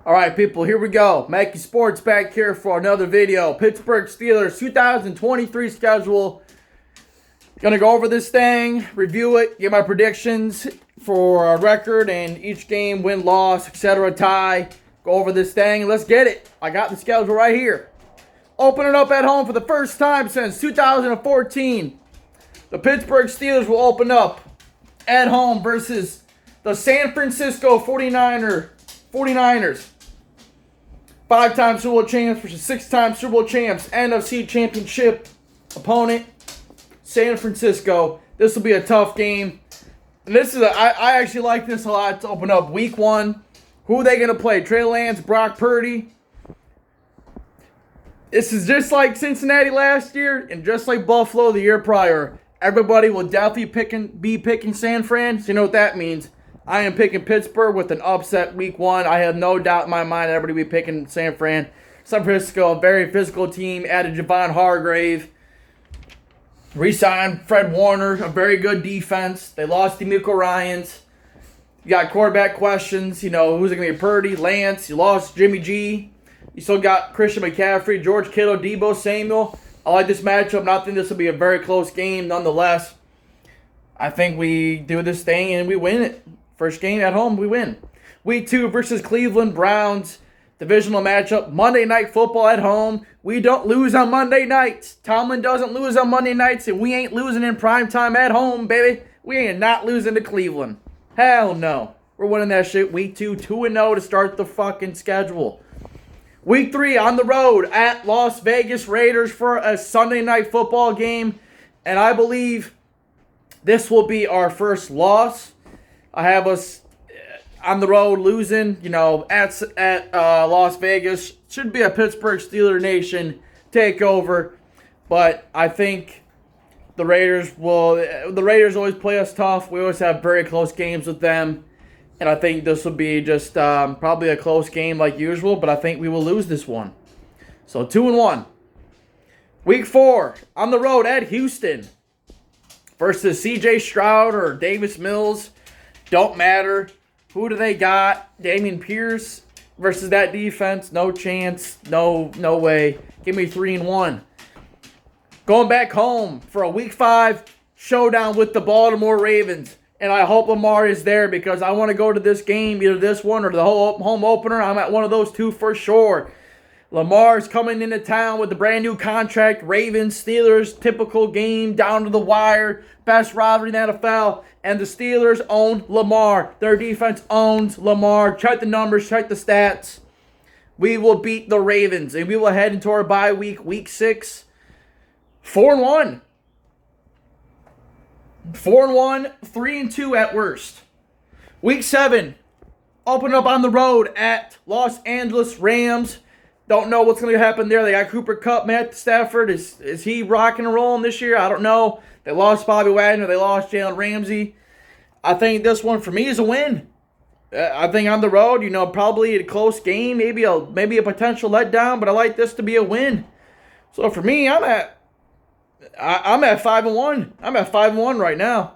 All right, people, here we go. Mackie Sports back here for another video. Pittsburgh Steelers 2023 schedule. Gonna go over this thing, review it, give my predictions for a record and each game, win, loss, etc., tie. Go over this thing and let's get it. I got the schedule right here. Opening up at home for the first time since 2014. The Pittsburgh Steelers will open up at home versus the San Francisco 49ers. 5-time Super Bowl champs versus 6-time Super Bowl champs. NFC Championship opponent, San Francisco. This will be a tough game. And this is I actually like this a lot to open up week 1. Who are they going to play? Trey Lance, Brock Purdy. This is just like Cincinnati last year and just like Buffalo the year prior. Everybody will definitely be picking San Fran. So you know what that means. I am picking Pittsburgh with an upset week 1. I have no doubt in my mind everybody will be picking San Fran. San Francisco, a very physical team. Added Javon Hargrave. Re-signed Fred Warner, a very good defense. They lost DeMeco Ryans. You got quarterback questions. You know, who's it going to be? Purdy, Lance. You lost Jimmy G. You still got Christian McCaffrey, George Kittle, Deebo Samuel. I like this matchup. I think this will be a very close game nonetheless. I think we do this thing and we win it. First game at home, we win. Week 2 versus Cleveland Browns. Divisional matchup. Monday Night Football at home. We don't lose on Monday nights. Tomlin doesn't lose on Monday nights, and we ain't losing in primetime at home, baby. We ain't not losing to Cleveland. Hell no. We're winning that shit. Week 2, 2-0 to start the fucking schedule. Week 3 on the road at Las Vegas Raiders for a Sunday Night Football game. And I believe this will be our first loss. I have us on the road losing, you know, at Las Vegas. Should be a Pittsburgh Steelers Nation takeover. But I think the Raiders always play us tough. We always have very close games with them. And I think this will be just probably a close game like usual. But I think we will lose this one. So 2-1. Week 4 on the road at Houston versus C.J. Stroud or Davis Mills. Don't matter. Who do they got? Dameon Pierce versus that defense. No chance. No way. Give me 3-1. Going back home for a Week 5 showdown with the Baltimore Ravens. And I hope Lamar is there because I want to go to this game, either this one or the whole home opener. I'm at one of those two for sure. Lamar's coming into town with a brand new contract. Ravens, Steelers, typical game, down to the wire. Best rivalry in the NFL. And the Steelers own Lamar. Their defense owns Lamar. Check the numbers, check the stats. We will beat the Ravens. And we will head into our bye week, week 6. 4-1. 4-1, 3-2 at worst. Week 7. Open up on the road at Los Angeles Rams. Don't know what's going to happen there. They got Cooper Kupp, Matt Stafford. Is he rocking and rolling this year? I don't know. They lost Bobby Wagner. They lost Jalen Ramsey. I think this one for me is a win. I think on the road, you know, probably a close game, maybe a potential letdown, but I like this to be a win. So for me, I'm at 5-1. I'm at 5-1 right now.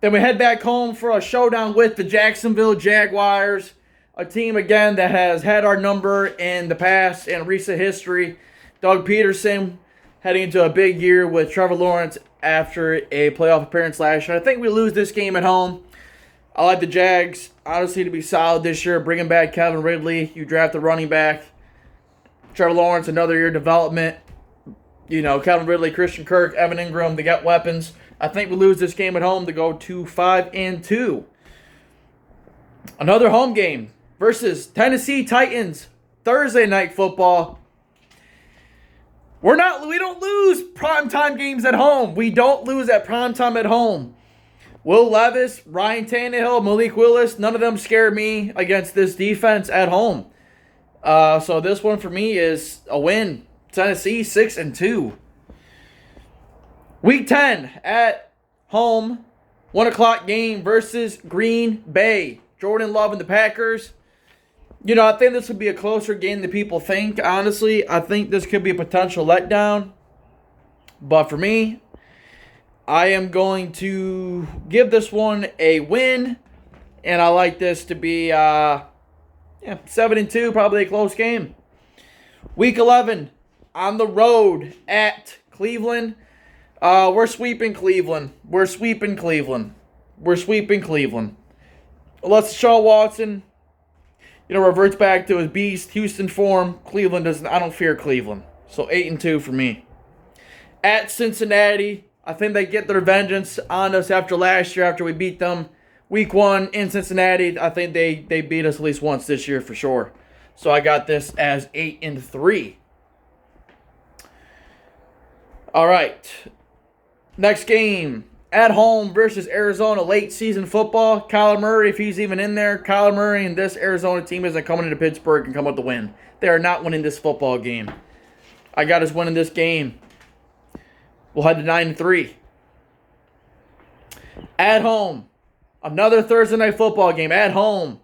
Then we head back home for a showdown with the Jacksonville Jaguars. A team, again, that has had our number in the past and recent history. Doug Peterson heading into a big year with Trevor Lawrence after a playoff appearance last year. I think we lose this game at home. I like the Jags, honestly, to be solid this year. Bringing back Calvin Ridley. You draft a running back. Trevor Lawrence, another year development. You know, Calvin Ridley, Christian Kirk, Evan Ingram, they got weapons. I think we lose this game at home to go to 5-2. Another home game versus Tennessee Titans, Thursday Night Football. We don't lose primetime games at home. We don't lose at primetime at home. Will Levis, Ryan Tannehill, Malik Willis, none of them scare me against this defense at home. So this one for me is a win. Tennessee 6-2. Week 10 at home, 1 o'clock game versus Green Bay. Jordan Love and the Packers. You know, I think this would be a closer game than people think. Honestly, I think this could be a potential letdown. But for me, I am going to give this one a win. And I like this to be, Yeah, 7-2, probably a close game. Week 11, on the road at Cleveland. We're sweeping Cleveland. We're sweeping Cleveland. Unless Deshaun Watson, reverts back to his beast Houston form, Cleveland doesn't. I don't fear Cleveland. So 8-2 for me. At Cincinnati, I think they get their vengeance on us after last year, after we beat them Week 1 in Cincinnati. I think they beat us at least once this year for sure. So I got this as 8-3. All right. Next game. At home versus Arizona, late season football. Kyler Murray, if he's even in there, Kyler Murray and this Arizona team isn't coming into Pittsburgh and come with the win. They are not winning this football game. I got us winning this game. We'll head to 9-3. At home, another Thursday night football game. At home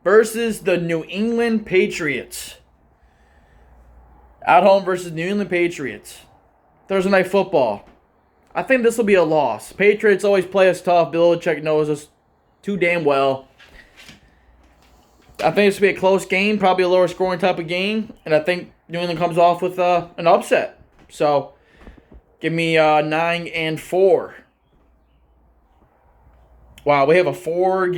versus the New England Patriots. At home versus New England Patriots. Thursday night football. I think this will be a loss. Patriots always play us tough. Bill Belichick knows us too damn well. I think this will be a close game, probably a lower scoring type of game. And I think New England comes off with an upset. So, give me 9-4. Wow, we have a 4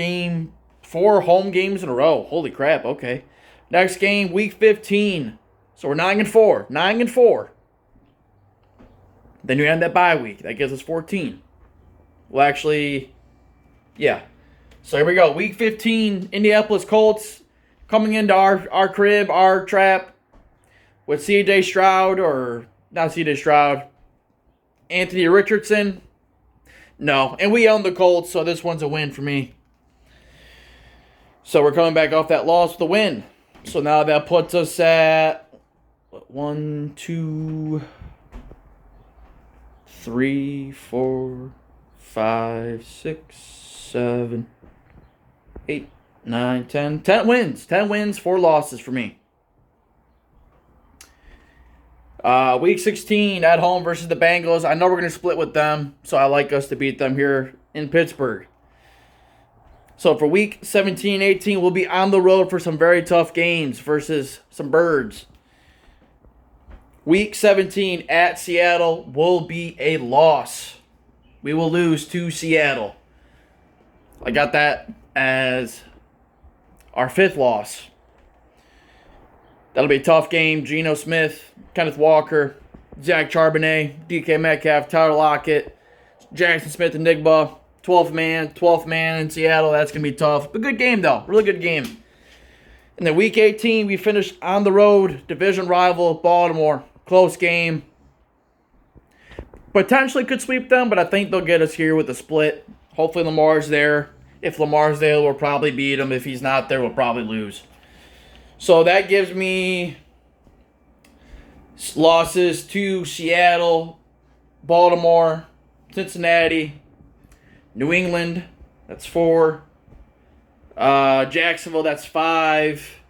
home games in a row. Holy crap, okay. Next game, week 15. So we're 9-4. 9-4. Then you have that bye week. That gives us 14. Well, actually, yeah. So here we go. Week 15, Indianapolis Colts coming into our crib, our trap, with C.J. Stroud, or not C.J. Stroud, Anthony Richardson. No, and we own the Colts, so this one's a win for me. So we're coming back off that loss with a win. So now that puts us at 1, 2, 3, 4, 5, 6, 7, 8, 9, 10. 10 wins. 10 wins, 4 losses for me. Week 16 at home versus the Bengals. I know we're going to split with them, so I like us to beat them here in Pittsburgh. So for week 17, 18, we'll be on the road for some very tough games versus some birds. Week 17 at Seattle will be a loss. We will lose to Seattle. I got that as our 5th loss. That'll be a tough game. Geno Smith, Kenneth Walker, Zach Charbonnet, DK Metcalf, Tyler Lockett, Jackson Smith-Njigba, 12th man in Seattle. That's going to be tough. But good game, though. Really good game. And then week 18, we finished on the road. Division rival, Baltimore. Close game. Potentially could sweep them, but I think they'll get us here with a split. Hopefully Lamar's there. If Lamar's there, we'll probably beat him. If he's not there, we'll probably lose. So that gives me losses to Seattle, Baltimore, Cincinnati, New England. That's 4. Jacksonville, that's 5.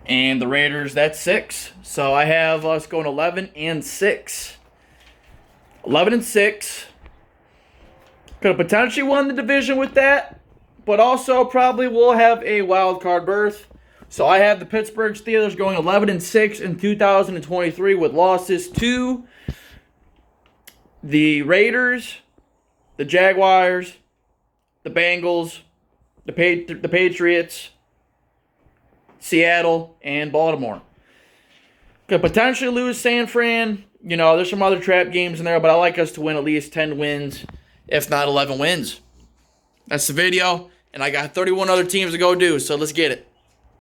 And the Raiders, that's 6. So I have us going 11-6. 11-6. Could have potentially won the division with that, but also probably will have a wild card berth. So I have the Pittsburgh Steelers going 11-6 in 2023 with losses to the Raiders, the Jaguars, the Bengals, the Patriots, Seattle, and Baltimore. Could potentially lose San Fran. There's some other trap games in there, but I like us to win at least 10 wins, if not 11 wins. That's the video, and I got 31 other teams to go do, so let's get it.